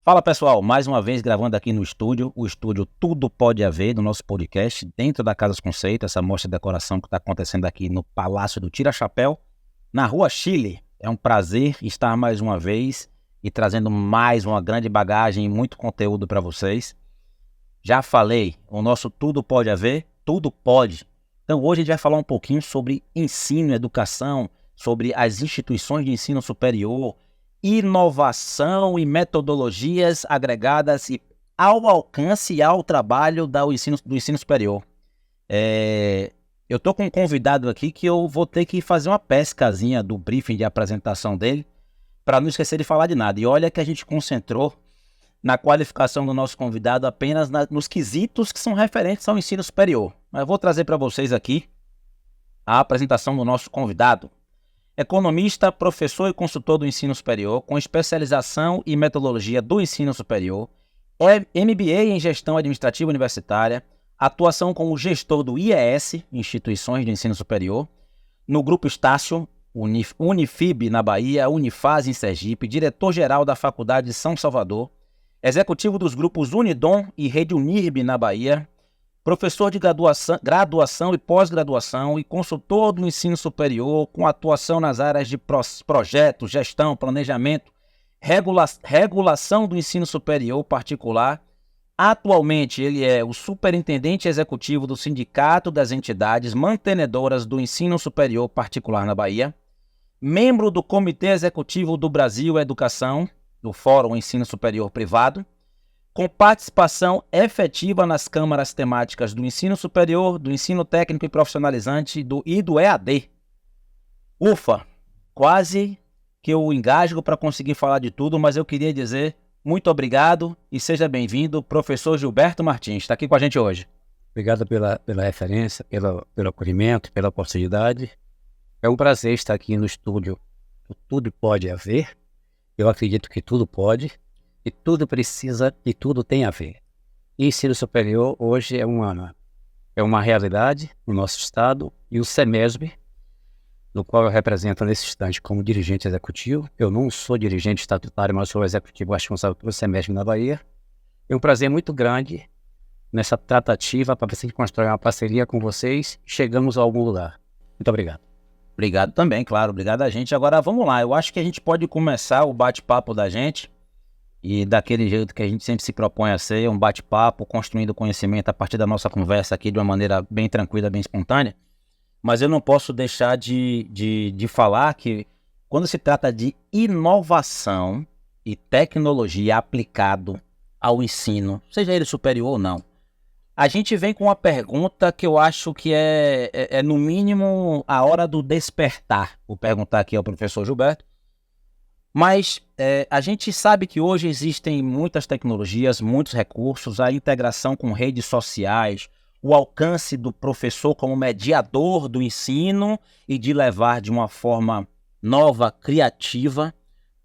Fala pessoal, mais uma vez gravando aqui no estúdio, o estúdio Tudo Pode Haver, do nosso podcast, dentro da Casa Conceito, essa mostra de decoração que está acontecendo aqui no Palácio do Tira Chapéu, na Rua Chile. É um prazer estar mais uma vez e trazendo mais uma grande bagagem e muito conteúdo para vocês. Já falei, o nosso Tudo Pode Haver, tudo pode. Então hoje a gente vai falar um pouquinho sobre ensino, educação, sobre as instituições de ensino superior, inovação e metodologias agregadas ao alcance e ao trabalho do ensino superior. Eu estou com um convidado aqui que eu vou ter que fazer uma pescazinha do briefing de apresentação dele para não esquecer de falar de nada. E olha que a gente concentrou na qualificação do nosso convidado apenas nos quesitos que são referentes ao ensino superior. Mas eu vou trazer para vocês aqui a apresentação do nosso convidado. Economista, professor e consultor do ensino superior, com especialização e metodologia do ensino superior, MBA em gestão administrativa universitária, atuação como gestor do IES, Instituições de Ensino Superior, no Grupo Estácio, Unifib na Bahia, Unifaz em Sergipe, diretor-geral da Faculdade de São Salvador, executivo dos grupos Unidom e Rede Unirb na Bahia, professor de graduação e pós-graduação e consultor do ensino superior com atuação nas áreas de projeto, gestão, planejamento, regulação do ensino superior particular. Atualmente ele é o superintendente executivo do Sindicato das Entidades Mantenedoras do Ensino Superior Particular na Bahia, membro do Comitê Executivo do Brasil Educação, do Fórum Ensino Superior Privado, com participação efetiva nas câmaras temáticas do ensino superior, do ensino técnico e profissionalizante e do EAD. Ufa, quase que eu engasgo para conseguir falar de tudo, mas eu queria dizer muito obrigado e seja bem-vindo, professor Gilberto Martins, está aqui com a gente hoje. Obrigado pela referência, pelo acolhimento, pela oportunidade. É um prazer estar aqui no estúdio. Tudo pode haver. Eu acredito que tudo pode. E tudo precisa e tudo tem a ver. E ensino superior hoje é uma realidade no nosso estado, e o SEMESB, no qual eu represento nesse instante como dirigente executivo. Eu não sou dirigente estatutário, mas sou executivo responsável pelo SEMESB na Bahia. É um prazer muito grande nessa tratativa para ver se a gente constrói uma parceria com vocês e chegamos a algum lugar. Muito obrigado. Obrigado também, claro. Obrigado a gente. Agora vamos lá. Eu acho que a gente pode começar o bate-papo da gente. E daquele jeito que a gente sempre se propõe a ser, um bate-papo, construindo conhecimento a partir da nossa conversa aqui de uma maneira bem tranquila, bem espontânea. Mas eu não posso deixar de falar que quando se trata de inovação e tecnologia aplicado ao ensino, seja ele superior ou não, a gente vem com uma pergunta que eu acho que é no mínimo a hora do despertar. Vou perguntar aqui ao professor Gilberto. Mas a gente sabe que hoje existem muitas tecnologias, muitos recursos, a integração com redes sociais, o alcance do professor como mediador do ensino e de levar de uma forma nova, criativa,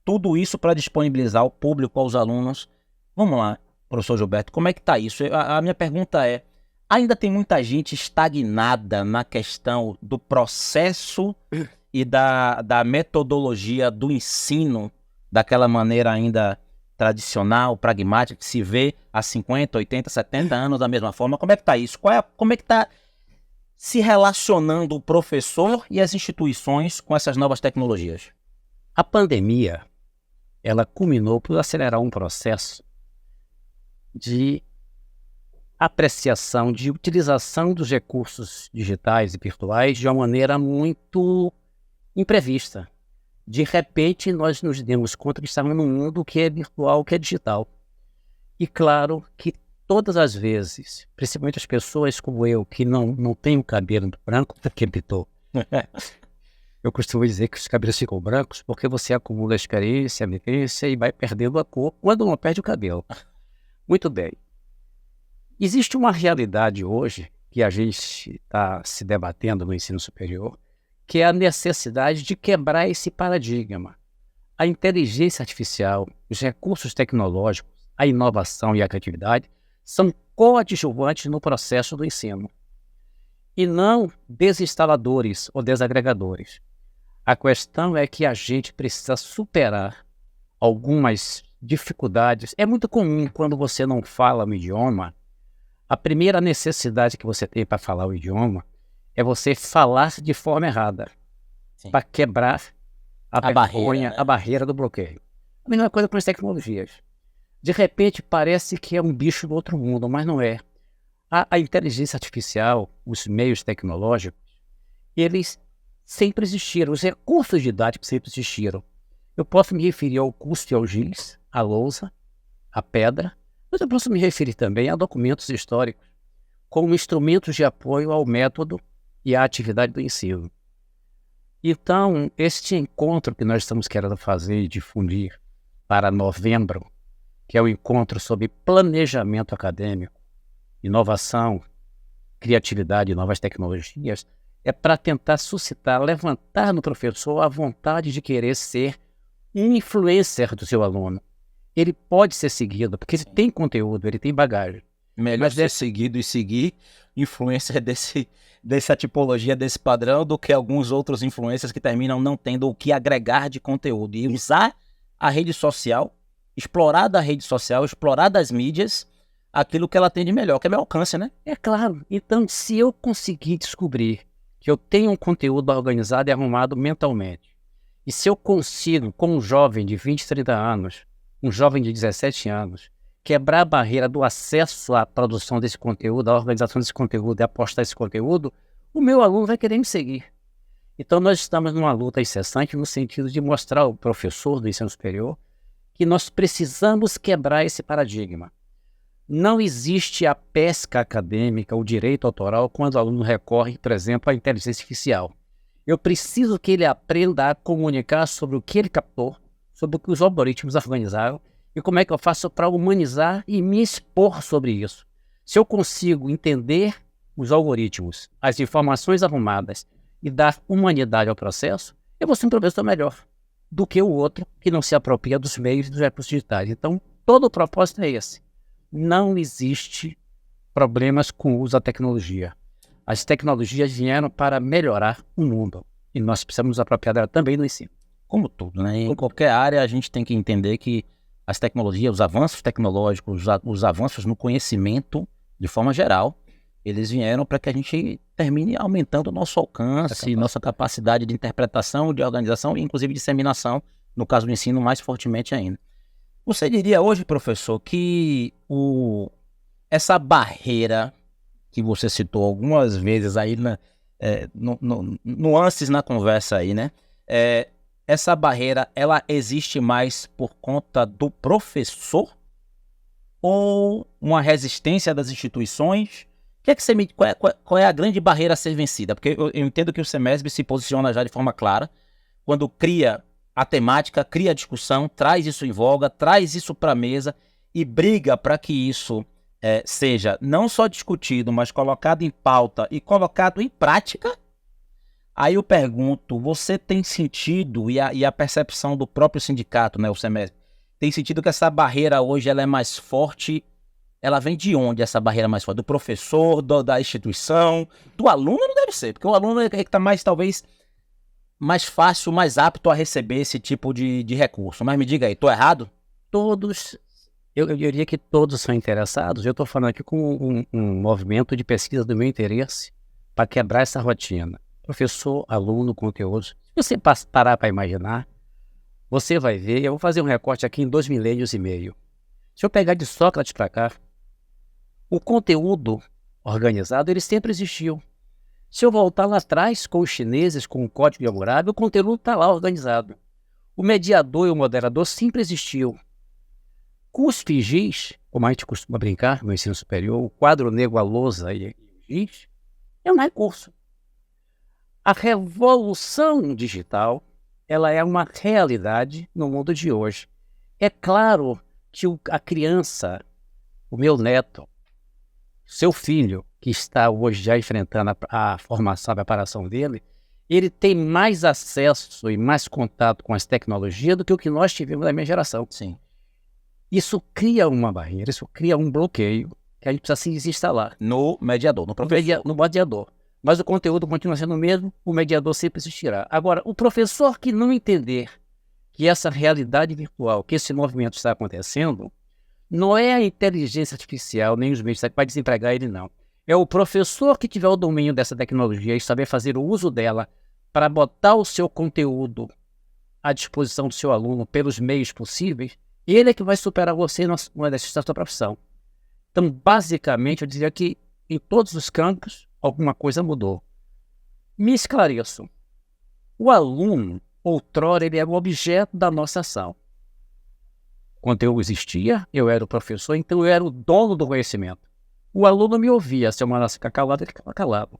tudo isso para disponibilizar ao público, aos alunos. Vamos lá, professor Gilberto, como é que está isso? A minha pergunta é, ainda tem muita gente estagnada na questão do processo e da metodologia do ensino, daquela maneira ainda tradicional, pragmática, que se vê há 50, 80, 70 anos da mesma forma. Como é que está isso? Como é que está se relacionando o professor e as instituições com essas novas tecnologias? A pandemia, ela culminou por acelerar um processo de apreciação, de utilização dos recursos digitais e virtuais de uma maneira muito imprevista. De repente, nós nos demos conta que estávamos num mundo que é virtual, que é digital. E claro que todas as vezes, principalmente as pessoas como eu, que não tenho cabelo branco, porque pintou. Eu costumo dizer que os cabelos ficam brancos porque você acumula experiência, vivência e vai perdendo a cor quando não perde o cabelo. Muito bem. Existe uma realidade hoje que a gente está se debatendo no ensino superior, que é a necessidade de quebrar esse paradigma. A inteligência artificial, os recursos tecnológicos, a inovação e a criatividade são coadjuvantes no processo do ensino e não desinstaladores ou desagregadores. A questão é que a gente precisa superar algumas dificuldades. É muito comum quando você não fala o idioma, a primeira necessidade que você tem para falar o idioma é você falar de forma errada, para quebrar a vergonha, barreira, né? a barreira do bloqueio. A mesma coisa com as tecnologias. De repente parece que é um bicho do outro mundo, mas não é. A inteligência artificial, os meios tecnológicos, eles sempre existiram, os recursos didáticos sempre existiram. Eu posso me referir ao custo e ao giz, à lousa, à pedra, mas eu posso me referir também a documentos históricos, como instrumentos de apoio ao método e à atividade do ensino. Então, este encontro que nós estamos querendo fazer e difundir para novembro, que é o encontro sobre planejamento acadêmico, inovação, criatividade e novas tecnologias, é para tentar suscitar, levantar no professor a vontade de querer ser um influencer do seu aluno. Ele pode ser seguido, porque ele tem conteúdo, ele tem bagagem. Melhor ser seguido e seguir influencer dessa tipologia, desse padrão, do que alguns outros influencers que terminam não tendo o que agregar de conteúdo. E usar a rede social, explorar da rede social, explorar das mídias, aquilo que ela tem de melhor, que é meu alcance, né? É claro. Então, se eu conseguir descobrir que eu tenho um conteúdo organizado e arrumado mentalmente, e se eu consigo, com um jovem de 20, 30 anos, um jovem de 17 anos, quebrar a barreira do acesso à produção desse conteúdo, à organização desse conteúdo e apostar esse conteúdo, o meu aluno vai querer me seguir. Então, nós estamos numa luta incessante no sentido de mostrar ao professor do ensino superior que nós precisamos quebrar esse paradigma. Não existe a pesca acadêmica, o direito autoral, quando o aluno recorre, por exemplo, à inteligência artificial. Eu preciso que ele aprenda a comunicar sobre o que ele captou, sobre o que os algoritmos organizaram e como é que eu faço para humanizar e me expor sobre isso. Se eu consigo entender os algoritmos, as informações arrumadas e dar humanidade ao processo, eu vou ser um professor melhor do que o outro que não se apropria dos meios e dos recursos digitais. Então, todo o propósito é esse. Não existe problemas com o uso da tecnologia. As tecnologias vieram para melhorar o mundo e nós precisamos nos apropriar dela também no ensino. Como tudo, né? Em qualquer área a gente tem que entender que as tecnologias, os avanços tecnológicos, os avanços no conhecimento, de forma geral, eles vieram para que a gente termine aumentando o nosso alcance, nossa capacidade de interpretação, de organização e inclusive disseminação, no caso do ensino, mais fortemente ainda. Você diria hoje, professor, que essa barreira que você citou algumas vezes aí, nuances na conversa aí, né? Essa barreira, ela existe mais por conta do professor ou uma resistência das instituições? Qual é a grande barreira a ser vencida? Porque eu entendo que o SEMESB se posiciona já de forma clara quando cria a temática, cria a discussão, traz isso em voga, traz isso para a mesa e briga para que isso seja não só discutido, mas colocado em pauta e colocado em prática. Aí eu pergunto, você tem sentido, e a percepção do próprio sindicato, né, o SEMESB, tem sentido que essa barreira hoje ela é mais forte? Ela vem de onde, essa barreira mais forte? Do professor, da instituição, do aluno? Não deve ser, porque o aluno é que está mais, talvez, mais fácil, mais apto a receber esse tipo de recurso. Mas me diga aí, estou errado? Todos, eu diria que todos são interessados. Eu estou falando aqui com um movimento de pesquisa do meu interesse para quebrar essa rotina. Professor, aluno, conteúdo. Se você parar para imaginar, você vai ver, eu vou fazer um recorte aqui em 2,5 milênios. Se eu pegar de Sócrates para cá, o conteúdo organizado, ele sempre existiu. Se eu voltar lá atrás com os chineses, com o código de Hammurabi, o conteúdo está lá organizado. O mediador e o moderador sempre existiu. Com os figis, como a gente costuma brincar no ensino superior, o quadro negro, a lousa e o giz, é um recurso. A revolução digital, ela é uma realidade no mundo de hoje. É claro que a criança, o meu neto, seu filho, que está hoje já enfrentando a formação, a preparação dele, ele tem mais acesso e mais contato com as tecnologias do que o que nós tivemos na minha geração. Sim. Isso cria uma barreira, isso cria um bloqueio que a gente precisa se desinstalar. No mediador, no professor. No mediador. Mas o conteúdo continua sendo o mesmo, o mediador sempre existirá. Agora, o professor que não entender que essa realidade virtual, que esse movimento está acontecendo, não é a inteligência artificial, nem os meios que vai desempregar ele, não. É o professor que tiver o domínio dessa tecnologia e saber fazer o uso dela para botar o seu conteúdo à disposição do seu aluno pelos meios possíveis, ele é que vai superar você no exercício da sua profissão. Então, basicamente, eu diria que em todos os campos, alguma coisa mudou. Me esclareço. O aluno, outrora, ele era o objeto da nossa ação. Quando eu existia, eu era o professor, então eu era o dono do conhecimento. O aluno me ouvia. Se eu mandasse ficar calado, ele ficava calado.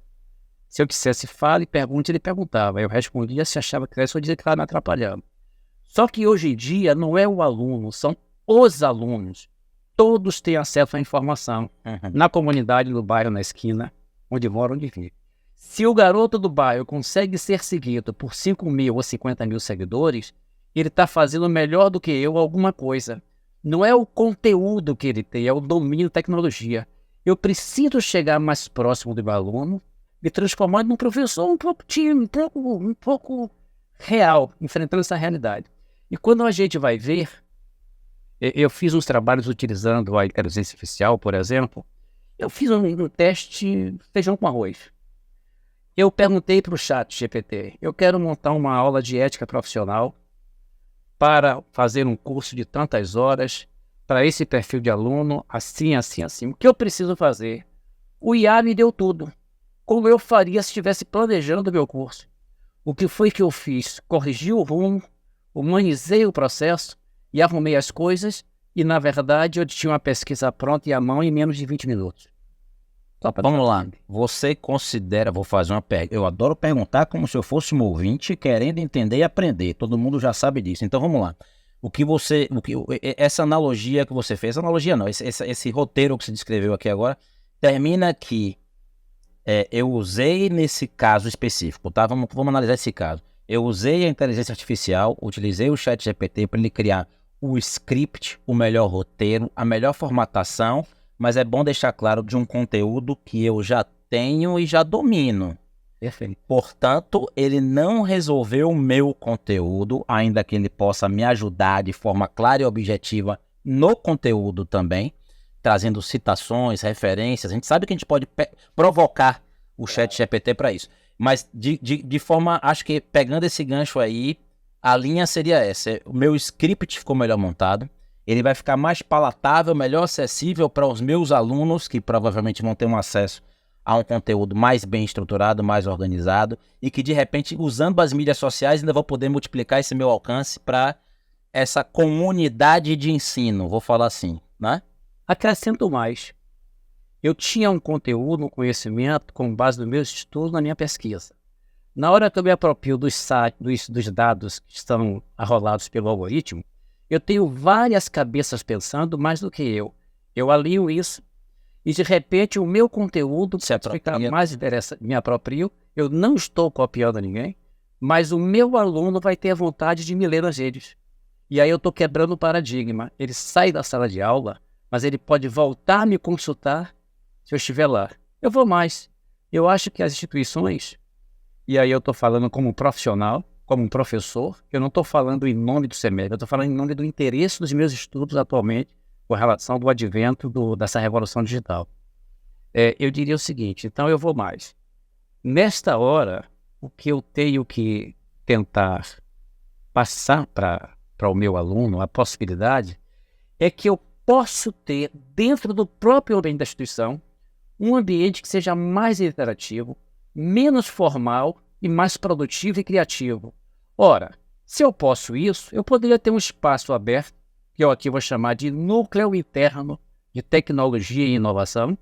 Se eu quisesse fale, pergunte, ele perguntava. Eu respondia se achava que eu dizia que estava me atrapalhando. Só que hoje em dia não é o aluno, são os alunos. Todos têm acesso à informação. Na comunidade, no bairro, na esquina, onde mora, onde vive. Se o garoto do bairro consegue ser seguido por 5.000 ou 50.000 seguidores, ele está fazendo melhor do que eu alguma coisa. Não é o conteúdo que ele tem, é o domínio da tecnologia. Eu preciso chegar mais próximo do meu aluno, me transformar num professor um pouco tímido, um pouco real, enfrentando essa realidade. E quando a gente vai ver, eu fiz uns trabalhos utilizando a inteligência artificial, por exemplo, eu fiz um teste feijão com arroz. Eu perguntei para o ChatGPT, eu quero montar uma aula de ética profissional para fazer um curso de tantas horas, para esse perfil de aluno, assim, assim, assim. O que eu preciso fazer? O IA me deu tudo. Como eu faria se estivesse planejando o meu curso? O que foi que eu fiz? Corrigi o rumo, humanizei o processo e arrumei as coisas e, na verdade, eu tinha uma pesquisa pronta e à mão em menos de 20 minutos. Vamos lá. Você considera, vou fazer uma pergunta. Eu adoro perguntar como se eu fosse um ouvinte querendo entender e aprender. Todo mundo já sabe disso. Então vamos lá. Essa analogia que você fez, analogia não, esse roteiro que você descreveu aqui agora, termina que eu usei nesse caso específico, tá? Vamos analisar esse caso. Eu usei a inteligência artificial, utilizei o ChatGPT para ele criar o script, o melhor roteiro, a melhor formatação, mas é bom deixar claro de um conteúdo que eu já tenho e já domino. Perfeito. Portanto, ele não resolveu o meu conteúdo, ainda que ele possa me ajudar de forma clara e objetiva no conteúdo também, trazendo citações, referências. A gente sabe que a gente pode provocar o ChatGPT para isso. Mas de forma, acho que pegando esse gancho aí, a linha seria essa. O meu script ficou melhor montado. Ele vai ficar mais palatável, melhor acessível para os meus alunos, que provavelmente vão ter um acesso a um conteúdo mais bem estruturado, mais organizado, e que de repente, usando as mídias sociais, ainda vou poder multiplicar esse meu alcance para essa comunidade de ensino, vou falar assim, né? Acrescento mais. Eu tinha um conteúdo, um conhecimento com base nos meus estudos, na minha pesquisa. Na hora que eu me aproprio dos dados que estão arrolados pelo algoritmo, eu tenho várias cabeças pensando mais do que eu. Eu alinho isso e, de repente, o meu conteúdo fica mais interessante, me aproprio. Eu não estou copiando ninguém, mas o meu aluno vai ter a vontade de me ler nas redes. E aí eu estou quebrando o paradigma. Ele sai da sala de aula, mas ele pode voltar a me consultar se eu estiver lá. Eu vou mais. Eu acho que as instituições, e aí eu estou falando como profissional, como um professor, eu não estou falando em nome do CEMEG, eu estou falando em nome do interesse dos meus estudos atualmente com relação ao advento dessa revolução digital. Eu diria o seguinte, então eu vou mais. Nesta hora, o que eu tenho que tentar passar para o meu aluno, a possibilidade, é que eu posso ter, dentro do próprio ambiente da instituição, um ambiente que seja mais interativo, menos formal e mais produtivo e criativo. Ora, se eu posso isso, eu poderia ter um espaço aberto, que eu aqui vou chamar de núcleo interno de tecnologia e inovação.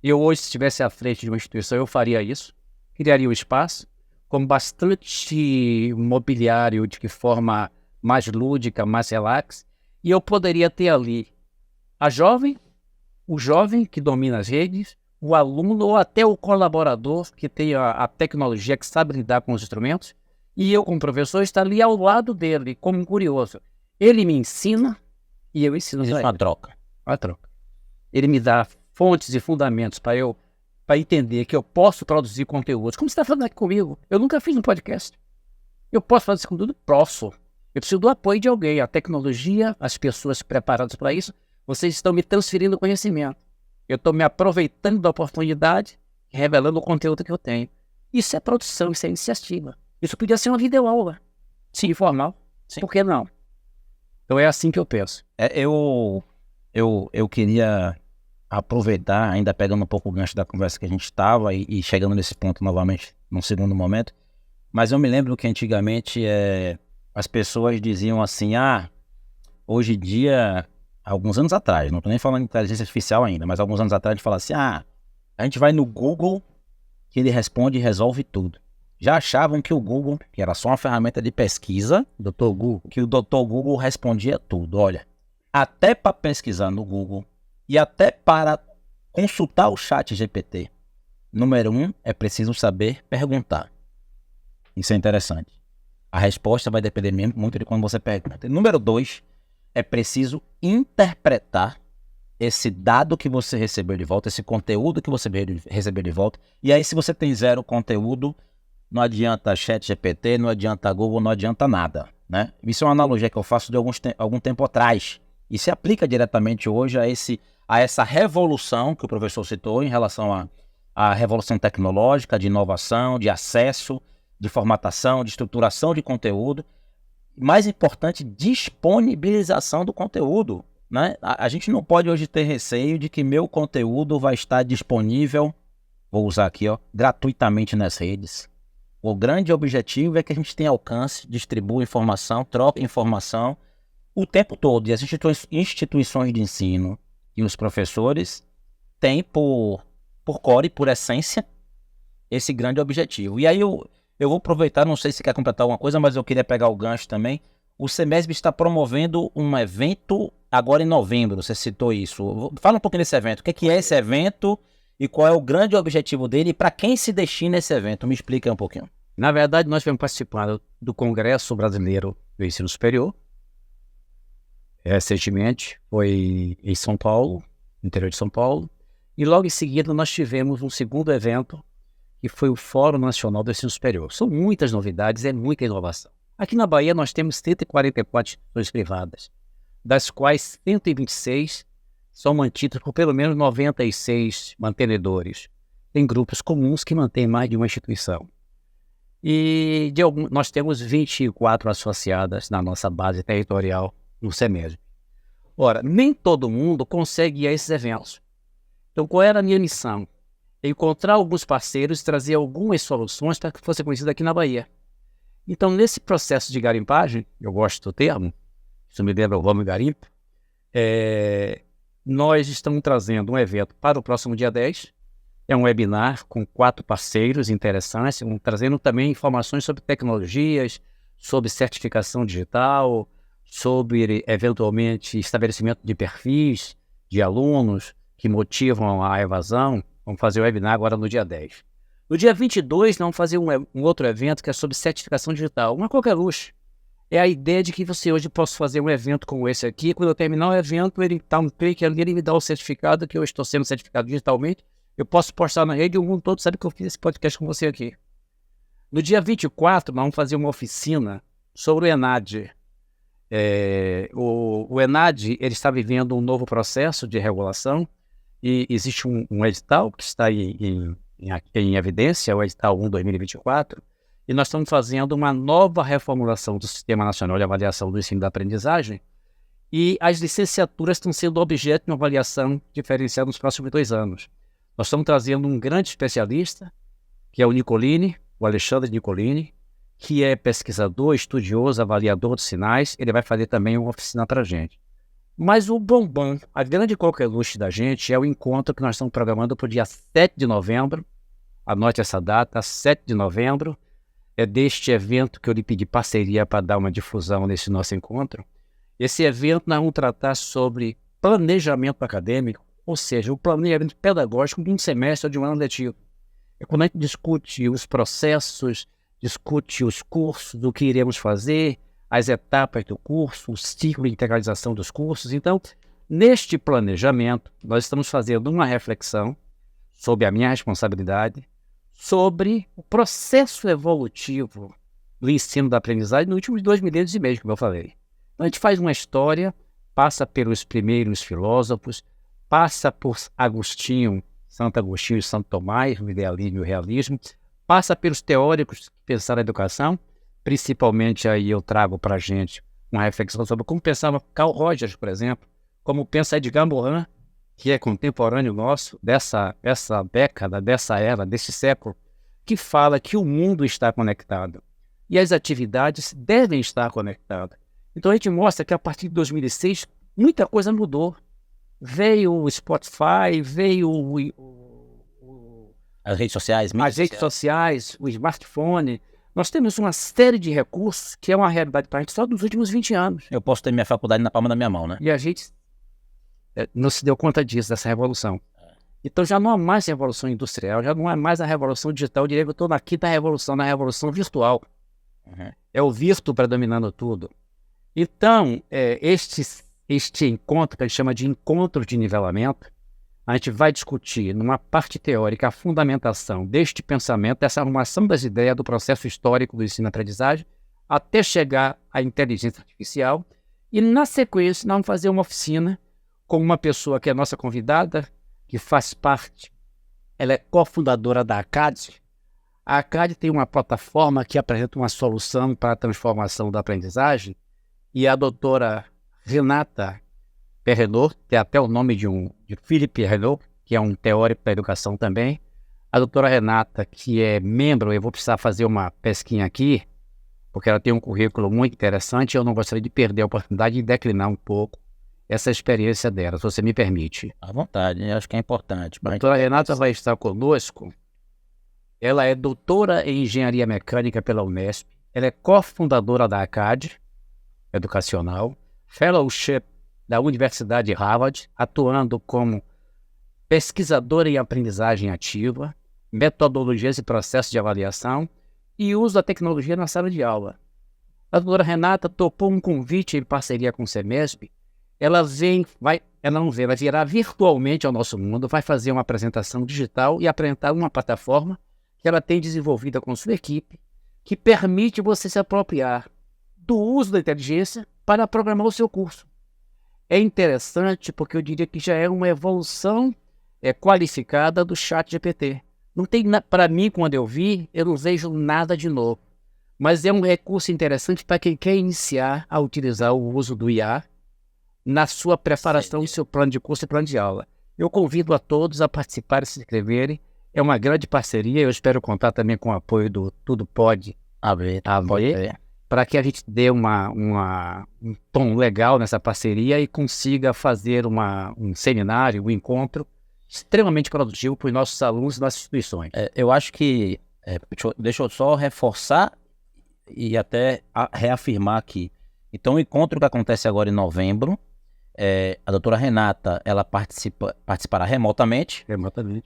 Eu hoje, se estivesse à frente de uma instituição, eu faria isso. Criaria um espaço com bastante mobiliário, de que forma mais lúdica, mais relax, e eu poderia ter ali o jovem que domina as redes, o aluno ou até o colaborador que tem a tecnologia, que sabe lidar com os instrumentos, e eu, como professor, estar ali ao lado dele, como um curioso. Ele me ensina e eu ensino. Existe uma troca. Uma troca. Ele me dá fontes e fundamentos para entender que eu posso produzir conteúdos. Como você está falando aqui comigo? Eu nunca fiz um podcast. Eu posso fazer esse conteúdo? Posso. Eu preciso do apoio de alguém, a tecnologia, as pessoas preparadas para isso. Vocês estão me transferindo conhecimento. Eu estou me aproveitando da oportunidade, revelando o conteúdo que eu tenho. Isso é produção, isso é iniciativa. Isso podia ser uma videoaula, sim, informal. Sim. Por que não? Então é assim que eu penso. Eu queria aproveitar, ainda pegando um pouco o gancho da conversa que a gente estava e chegando nesse ponto novamente, num segundo momento, mas eu me lembro que antigamente as pessoas diziam assim, hoje em dia, alguns anos atrás, não estou nem falando de inteligência artificial ainda, mas alguns anos atrás a gente fala assim, a gente vai no Google que ele responde e resolve tudo. Já achavam que o Google, que era só uma ferramenta de pesquisa, que o Dr. Google respondia tudo. Olha, até para pesquisar no Google e até para consultar o chat GPT, número 1, é preciso saber perguntar. Isso é interessante. A resposta vai depender muito de quando você pergunta. Número 2, é preciso interpretar esse dado que você recebeu de volta, esse conteúdo que você recebeu de volta. E aí, se você tem zero conteúdo, não adianta chat GPT, não adianta Google, não adianta nada, né? Isso é uma analogia que eu faço de algum tempo atrás. E se aplica diretamente hoje a essa revolução que o professor citou em relação à revolução tecnológica, de inovação, de acesso, de formatação, de estruturação de conteúdo. Mais importante, disponibilização do conteúdo, né? A gente não pode hoje ter receio de que meu conteúdo vai estar disponível, vou usar aqui, gratuitamente nas redes. O grande objetivo é que a gente tenha alcance, distribua informação, troca informação o tempo todo. E as instituições de ensino e os professores têm por core, por essência, esse grande objetivo. E aí eu vou aproveitar, não sei se quer completar alguma coisa, mas eu queria pegar o gancho também. O SEMESB está promovendo um evento agora em novembro, você citou isso. Fala um pouquinho desse evento. O que é esse evento e qual é o grande objetivo dele e para quem se destina esse evento? Me explica aí um pouquinho. Na verdade, nós vamos participar do Congresso Brasileiro do Ensino Superior. Recentemente foi em São Paulo, no interior de São Paulo. E logo em seguida nós tivemos um segundo evento, que foi o Fórum Nacional do Ensino Superior. São muitas novidades, é muita inovação. Aqui na Bahia nós temos 144 instituições privadas, das quais 126 são mantidas por pelo menos 96 mantenedores. Tem grupos comuns que mantêm mais de uma instituição. E nós temos 24 associadas na nossa base territorial no SEMESB. Ora, nem todo mundo consegue ir a esses eventos. Então, qual era a minha missão? Encontrar alguns parceiros e trazer algumas soluções para que fosse conhecido aqui na Bahia. Então, nesse processo de garimpagem, eu gosto do termo, isso me lembra o Vamos Garimpo, nós estamos trazendo um evento para o próximo dia 10, é um webinar com 4 parceiros interessantes, trazendo também informações sobre tecnologias, sobre certificação digital, sobre, eventualmente, estabelecimento de perfis de alunos que motivam a evasão. Vamos fazer o webinar agora no dia 10. No dia 22, nós vamos fazer um outro evento que é sobre certificação digital. Uma coqueluche. É a ideia de que você hoje possa fazer um evento como esse aqui. Quando eu terminar o evento, ele dá um clique ali, ele me dá o certificado que eu estou sendo certificado digitalmente. Eu posso postar na rede e o mundo todo sabe que eu fiz esse podcast com você aqui. No dia 24, nós vamos fazer uma oficina sobre o ENAD. O ENAD ele está vivendo um novo processo de regulação e existe um edital que está em evidência, o edital 1/2024, e nós estamos fazendo uma nova reformulação do Sistema Nacional de Avaliação do Ensino e da Aprendizagem e as licenciaturas estão sendo objeto de uma avaliação diferenciada nos próximos 2 anos. Nós estamos trazendo um grande especialista, que é o Nicolini, o Alexandre Nicolini, que é pesquisador, estudioso, avaliador de sinais. Ele vai fazer também uma oficina para a gente. Mas o bombom, a grande coqueluche da gente, é o encontro que nós estamos programando para o dia 7 de novembro. Anote essa data, 7 de novembro. É deste evento que eu lhe pedi parceria para dar uma difusão nesse nosso encontro. Esse evento nós vamos tratar sobre planejamento acadêmico, ou seja, o planejamento pedagógico de um semestre ou de um ano letivo. É quando a gente discute os processos, discute os cursos, o que iremos fazer, as etapas do curso, o ciclo de integralização dos cursos. Então, neste planejamento, nós estamos fazendo uma reflexão sobre a minha responsabilidade, sobre o processo evolutivo do ensino da aprendizagem nos últimos 2 milênios e meio, como eu falei. Então a gente faz uma história, passa pelos primeiros filósofos, passa por Agostinho, Santo Agostinho e Santo Tomás, o idealismo e o realismo, passa pelos teóricos que pensaram a educação, principalmente aí eu trago para a gente uma reflexão sobre como pensava Carl Rogers, por exemplo, como pensa Edgar Morin, que é contemporâneo nosso, dessa década, dessa era, desse século, que fala que o mundo está conectado e as atividades devem estar conectadas. Então a gente mostra que a partir de 2006 muita coisa mudou. Veio o Spotify, veio As redes sociais, as redes sociais, o smartphone. Nós temos uma série de recursos que é uma realidade para a gente só dos últimos 20 anos. Eu posso ter minha faculdade na palma da minha mão, né? E a gente não se deu conta disso, dessa revolução. Então já não há mais revolução industrial, já não há mais a revolução digital. Eu diria que eu estou na quinta revolução, na revolução virtual. É o virtual predominando tudo. Então, este encontro, que a gente chama de encontro de nivelamento, a gente vai discutir numa parte teórica a fundamentação deste pensamento, dessa arrumação das ideias do processo histórico do ensino-aprendizagem, até chegar à inteligência artificial. E, na sequência, nós vamos fazer uma oficina com uma pessoa que é nossa convidada, que faz parte, ela é cofundadora da ACAD. A ACAD tem uma plataforma que apresenta uma solução para a transformação da aprendizagem, e a doutora Renata Perrenot, tem até o nome de Philippe Perrenot, que é um teórico da educação também. A doutora Renata, que é membro, eu vou precisar fazer uma pesquinha aqui, porque ela tem um currículo muito interessante, e eu não gostaria de perder a oportunidade de declinar um pouco essa experiência dela, se você me permite. À vontade, eu acho que é importante. A doutora Renata vai estar conosco. Ela é doutora em Engenharia Mecânica pela Unesp, ela é cofundadora da ACAD Educacional, Fellowship da Universidade de Harvard, atuando como pesquisadora em aprendizagem ativa, metodologias e processos de avaliação e uso da tecnologia na sala de aula. A doutora Renata topou um convite em parceria com o Semesp. Ela vai virar virtualmente ao nosso mundo, vai fazer uma apresentação digital e apresentar uma plataforma que ela tem desenvolvida com sua equipe, que permite você se apropriar do uso da inteligência para programar o seu curso. É interessante porque eu diria que já é uma evolução qualificada do ChatGPT. Não tem, para mim, quando eu vi, eu não vejo nada de novo. Mas é um recurso interessante para quem quer iniciar a utilizar o uso do IA na sua preparação do seu plano de curso e plano de aula. Eu convido a todos a participar e se inscreverem. É uma grande parceria. Eu espero contar também com o apoio do Tudo Pode AV, para que a gente dê um tom legal nessa parceria e consiga fazer um seminário, um encontro extremamente produtivo para os nossos alunos e nossas instituições. Eu acho que, deixa eu só reforçar e até reafirmar aqui. Então, o encontro que acontece agora em novembro, a doutora Renata, ela participará remotamente,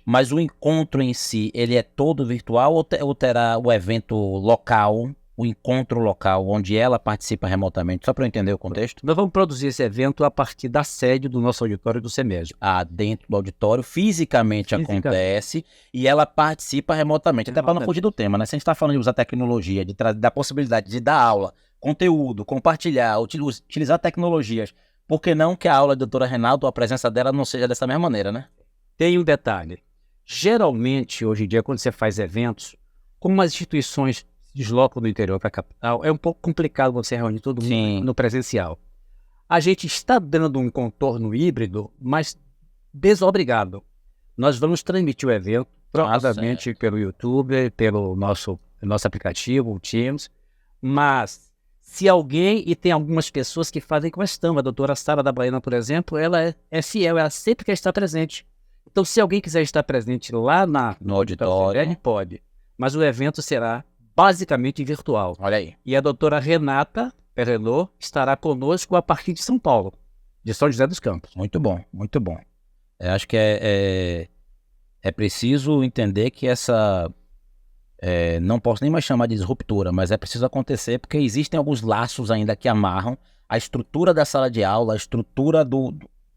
mas o encontro em si, ele é todo virtual ou terá o evento local, o encontro local, onde ela participa remotamente, só para eu entender o contexto? Nós vamos produzir esse evento a partir da sede do nosso auditório do Semesp. Dentro do auditório, fisicamente acontece, e ela participa remotamente, até para não fugir do tema, né? Se a gente está falando de usar tecnologia, da possibilidade de dar aula, conteúdo, compartilhar, utilizar tecnologias, por que não que a aula da doutora Renata, a presença dela não seja dessa mesma maneira, né? Tem um detalhe. Geralmente, hoje em dia, quando você faz eventos, como as instituições deslocam do interior para a capital, é um pouco complicado você reunir todo mundo no presencial. A gente está dando um contorno híbrido, mas desobrigado. Nós vamos transmitir o evento, provavelmente pelo YouTube, pelo nosso aplicativo, o Teams, mas se alguém, e tem algumas pessoas que fazem questão, a doutora Sara da Baiana, por exemplo, ela é fiel, ela sempre quer estar presente. Então, se alguém quiser estar presente lá no auditório, ele pode. Mas o evento será basicamente virtual. Olha aí. E a doutora Renata Perrenot estará conosco a partir de São Paulo, de São José dos Campos. Muito bom, muito bom. Eu acho que é preciso entender que não posso nem mais chamar de disruptura, mas é preciso acontecer porque existem alguns laços ainda que amarram a estrutura da sala de aula, a estrutura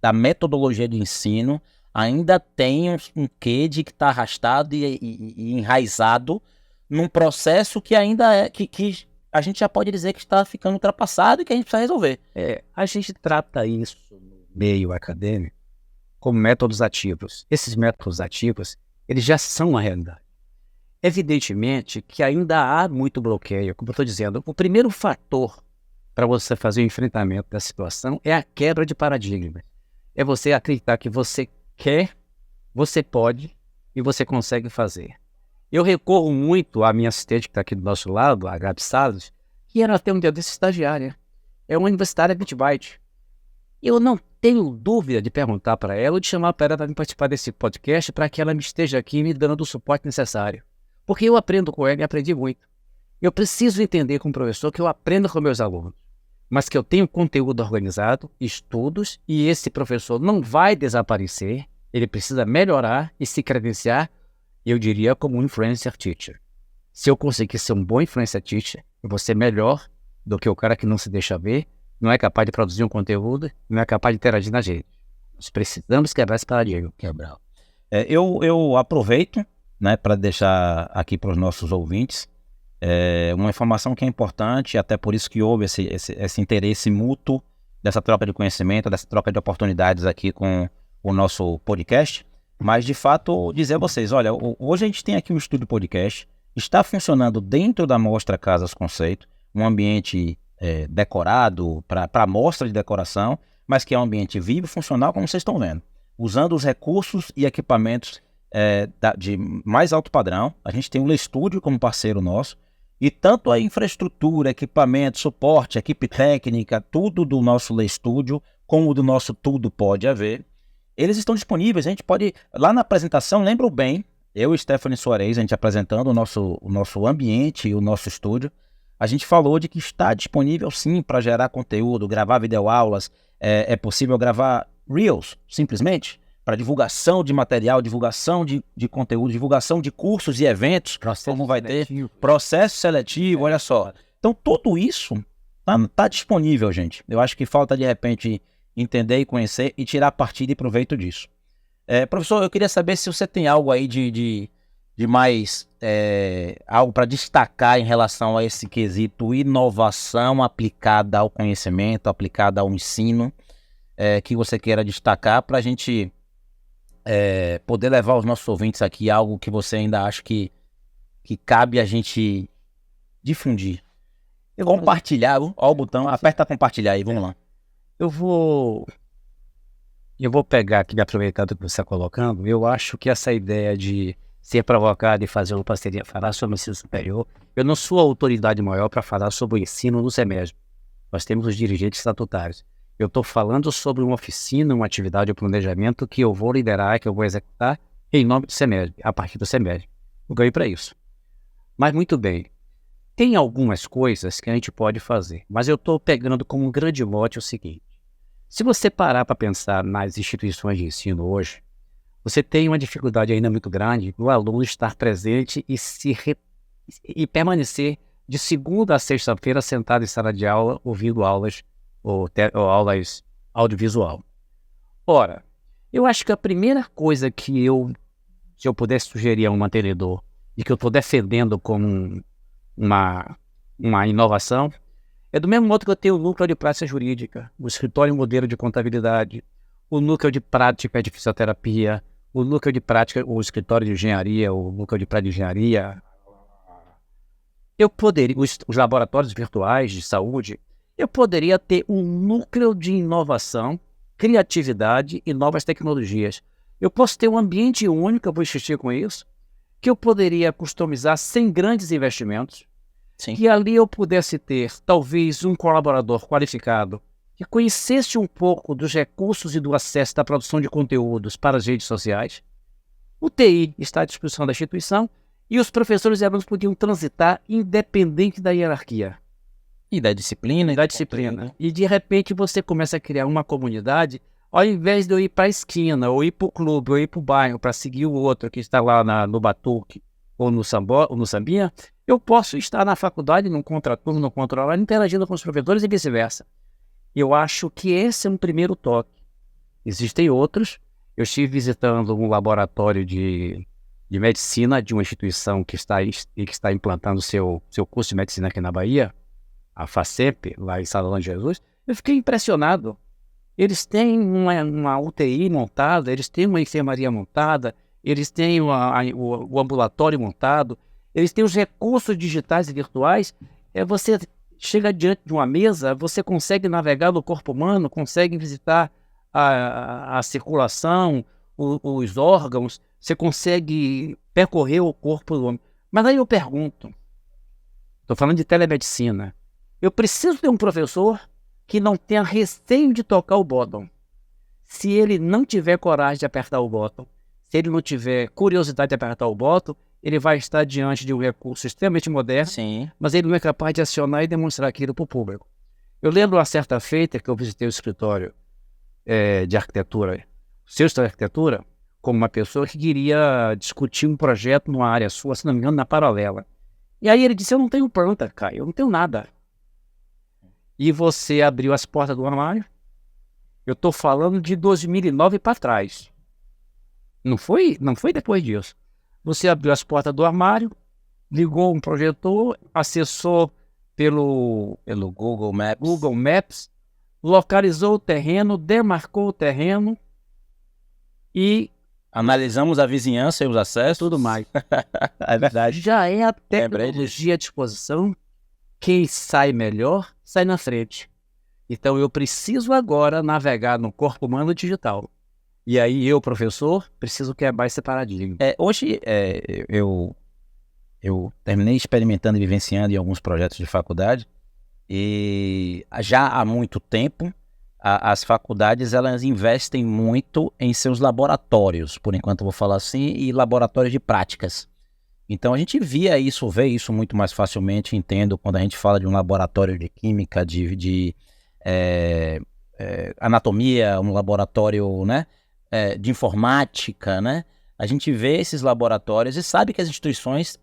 da metodologia de ensino, ainda tem um quê de que está arrastado e enraizado num processo que ainda a gente já pode dizer que está ficando ultrapassado e que a gente precisa resolver. A gente trata isso no meio acadêmico como métodos ativos. Esses métodos ativos, eles já são uma realidade. Evidentemente que ainda há muito bloqueio, como eu estou dizendo. O primeiro fator para você fazer o enfrentamento da situação é a quebra de paradigma. É você acreditar que você quer, você pode e você consegue fazer. Eu recorro muito à minha assistente que está aqui do nosso lado, a Gabi Salles, que era até um dia desse estagiária. É uma universitária Bitbyte. Eu não tenho dúvida de perguntar para ela ou de chamar para ela para participar desse podcast para que ela me esteja aqui me dando o suporte necessário. Porque eu aprendo com ela e aprendi muito. Eu preciso entender como professor que eu aprendo com meus alunos, mas que eu tenho conteúdo organizado, estudos, e esse professor não vai desaparecer, ele precisa melhorar e se credenciar, eu diria, como um influencer teacher. Se eu conseguir ser um bom influencer teacher, eu vou ser melhor do que o cara que não se deixa ver, não é capaz de produzir um conteúdo, não é capaz de interagir na gente. Nós precisamos quebrar esse paradigma. Eu aproveito, né, para deixar aqui para os nossos ouvintes uma informação que é importante, até por isso que houve esse interesse mútuo dessa troca de conhecimento, dessa troca de oportunidades aqui com o nosso podcast. Mas, de fato, dizer a vocês, olha, hoje a gente tem aqui um estúdio podcast, está funcionando dentro da Mostra Casas Conceito, um ambiente decorado para a mostra de decoração, mas que é um ambiente vivo e funcional, como vocês estão vendo, usando os recursos e equipamentos de mais alto padrão. A gente tem o LeStudio como parceiro nosso, e tanto a infraestrutura, equipamento, suporte, equipe técnica, tudo do nosso LeStudio, como do nosso Tudo Pode Haver, eles estão disponíveis. A gente pode, lá na apresentação, lembro bem, eu e Stephanie Soares, a gente apresentando o nosso ambiente e o nosso estúdio, a gente falou de que está disponível sim para gerar conteúdo, gravar videoaulas, é possível gravar Reels, simplesmente, para divulgação de material, divulgação de conteúdo, divulgação de cursos e eventos, como vai ter, processo seletivo, olha só. Então tudo isso tá disponível, gente. Eu acho que falta de repente entender e conhecer e tirar partido e proveito disso. Professor, eu queria saber se você tem algo aí de mais, algo para destacar em relação a esse quesito inovação aplicada ao conhecimento, aplicada ao ensino, que você queira destacar para a gente poder levar aos nossos ouvintes aqui algo que você ainda acha que cabe a gente difundir. Compartilhar, ó o botão, aperta compartilhar aí, vamos lá. Eu vou pegar aqui, aproveitar do que você está colocando. Eu acho que essa ideia de ser provocado e fazer uma parceria, falar sobre o ensino superior, eu não sou a autoridade maior para falar sobre o ensino no SEMESB. Nós temos os dirigentes estatutários. Eu estou falando sobre uma oficina, uma atividade de planejamento que eu vou liderar, que eu vou executar em nome do SEMESB, a partir do SEMESB. Eu ganhei para isso. Mas muito bem, tem algumas coisas que a gente pode fazer, mas eu estou pegando como um grande mote o seguinte. Se você parar para pensar nas instituições de ensino hoje, você tem uma dificuldade ainda muito grande do aluno estar presente e permanecer de segunda a sexta-feira sentado em sala de aula, ouvindo aulas ou aulas audiovisual. Ora, eu acho que a primeira coisa se eu pudesse sugerir a um mantenedor e que eu estou defendendo como uma inovação, é do mesmo modo que eu tenho o núcleo de prática jurídica, o escritório modelo de contabilidade, o núcleo de prática de fisioterapia, o núcleo de prática, o escritório de engenharia, o núcleo de prática de engenharia. Eu poderia, os laboratórios virtuais de saúde, eu poderia ter um núcleo de inovação, criatividade e novas tecnologias. Eu posso ter um ambiente único, eu vou insistir com isso, que eu poderia customizar sem grandes investimentos. Sim. Que ali eu pudesse ter, talvez, um colaborador qualificado que conhecesse um pouco dos recursos e do acesso da produção de conteúdos para as redes sociais. O TI está à disposição da instituição e os professores e alunos podiam transitar independente da hierarquia. E da disciplina. E, de repente, você começa a criar uma comunidade, ao invés de eu ir para a esquina, ou ir para o clube, ou ir para o bairro, para seguir o outro que está lá no Batuque, ou no Sambinha, eu posso estar na faculdade, num contraturno, no controlar, interagindo com os professores e vice-versa. Eu acho que esse é um primeiro toque. Existem outros. Eu estive visitando um laboratório de de medicina de uma instituição que está implantando seu curso de medicina aqui na Bahia, a FACEP, lá em Salão de Jesus. Eu fiquei impressionado. Eles têm uma UTI montada, eles têm uma enfermaria montada, eles têm o ambulatório montado, eles têm os recursos digitais e virtuais. Você chega diante de uma mesa, você consegue navegar no corpo humano, consegue visitar a circulação, os órgãos, você consegue percorrer o corpo do homem. Mas aí eu pergunto, estou falando de telemedicina, eu preciso ter um professor que não tenha receio de tocar o botão. Se ele não tiver coragem de apertar o botão, se ele não tiver curiosidade de apertar o botão, ele vai estar diante de um recurso extremamente moderno, Sim. mas ele não é capaz de acionar e demonstrar aquilo para o público. Eu lembro uma certa feita que eu visitei o escritório de arquitetura, o seu escritório de arquitetura, como uma pessoa que queria discutir um projeto numa área sua, se não me engano, na Paralela. E aí ele disse, eu não tenho planta, Caio, eu não tenho nada. E você abriu as portas do armário. Eu estou falando de 2009 para trás. Não foi depois disso. Você abriu as portas do armário, ligou um projetor, acessou pelo Google Maps. Google Maps, localizou o terreno, demarcou o terreno e analisamos a vizinhança e os acessos. Tudo mais. É verdade. Já é a tecnologia à disposição. Quem sai melhor, sai na frente. Então eu preciso agora navegar no corpo humano digital. E aí eu, professor, preciso quebrar esse paradigma. Hoje eu terminei experimentando e vivenciando em alguns projetos de faculdade e já há muito tempo as faculdades elas investem muito em seus laboratórios, por enquanto eu vou falar assim, e laboratórios de práticas. Então a gente vê isso muito mais facilmente, entendo, quando a gente fala de um laboratório de química, de anatomia, um laboratório, né, de informática, né? A gente vê esses laboratórios e sabe que as instituições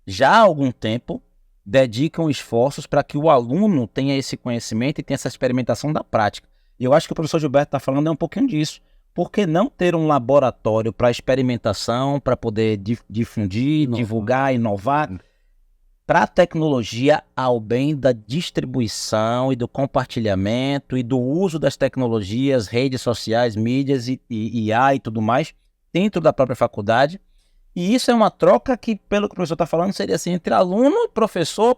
já há algum tempo dedicam esforços para que o aluno tenha esse conhecimento e tenha essa experimentação da prática. E eu acho que o professor Gilberto está falando um pouquinho disso. Por que não ter um laboratório para experimentação, para poder difundir, divulgar, inovar, para a tecnologia ao bem da distribuição e do compartilhamento e do uso das tecnologias, redes sociais, mídias e IA e tudo mais dentro da própria faculdade? E isso é uma troca que, pelo que o professor está falando, seria assim, entre aluno, professor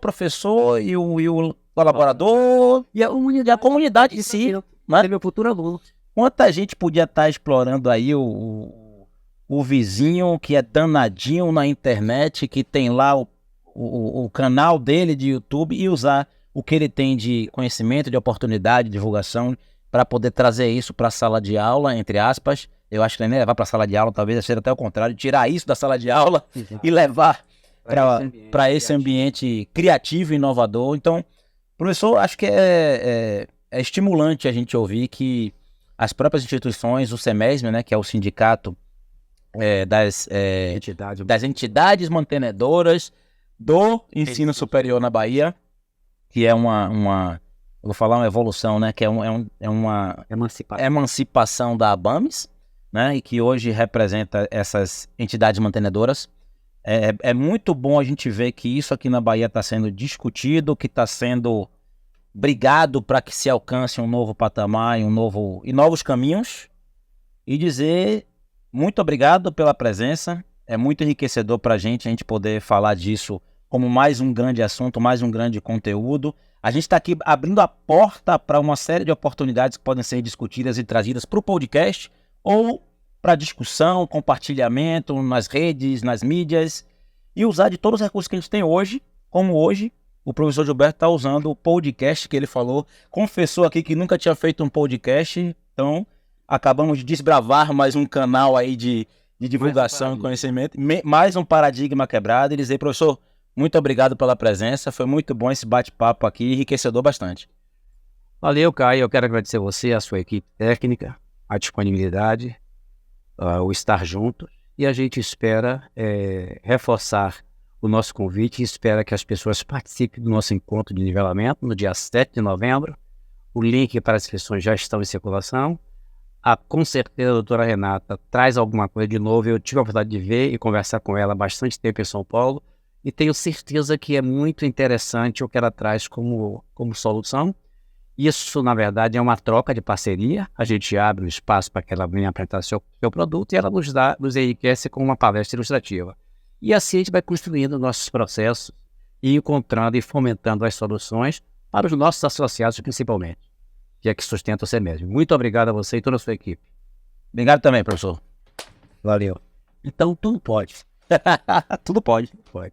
e o colaborador e a comunidade em si. Né? Meu futuro aluno. Quanta gente podia estar explorando aí o vizinho que é danadinho na internet, que tem lá o canal dele de YouTube e usar o que ele tem de conhecimento, de oportunidade, de divulgação, para poder trazer isso para a sala de aula, entre aspas. Eu acho que nem levar para a sala de aula, talvez seja até o contrário, tirar isso da sala de aula e levar para esse ambiente criativo e inovador. Então, professor, acho que é estimulante a gente ouvir que as próprias instituições, o SEMESM, né, que é o sindicato das entidades mantenedoras do ensino superior na Bahia, que é uma vou falar uma evolução, né, que é uma emancipação da ABAMES, né, e que hoje representa essas entidades mantenedoras. É muito bom a gente ver que isso aqui na Bahia está sendo discutido, que está sendo brigado para que se alcance um novo patamar e novos caminhos, e dizer muito obrigado pela presença. É muito enriquecedor para a gente poder falar disso como mais um grande assunto, mais um grande conteúdo. A gente está aqui abrindo a porta para uma série de oportunidades que podem ser discutidas e trazidas para o podcast ou para discussão, compartilhamento nas redes, nas mídias, e usar de todos os recursos que a gente tem hoje, como hoje o professor Gilberto está usando o podcast que ele falou, confessou aqui que nunca tinha feito um podcast, então acabamos de desbravar mais um canal aí de divulgação e conhecimento, mais um paradigma quebrado, e dizer, professor, muito obrigado pela presença, foi muito bom esse bate-papo aqui, enriquecedor bastante. Valeu, Caio, eu quero agradecer você, a sua equipe técnica, a disponibilidade, o estar junto, e a gente espera reforçar o nosso convite e espera que as pessoas participem do nosso encontro de nivelamento no dia 7 de novembro. O link para as inscrições já estão em circulação. com certeza a doutora Renata traz alguma coisa de novo. Eu tive a oportunidade de ver e conversar com ela há bastante tempo em São Paulo e tenho certeza que é muito interessante o que ela traz como solução. Isso, na verdade, é uma troca de parceria. A gente abre um espaço para que ela venha apresentar seu produto e ela nos enriquece com uma palestra ilustrativa. E assim a gente vai construindo nossos processos e encontrando e fomentando as soluções para os nossos associados principalmente, que é que sustenta o CEMESB. Muito obrigado a você e toda a sua equipe. Obrigado também, professor. Valeu. Então, tudo pode. Tudo pode. Pode.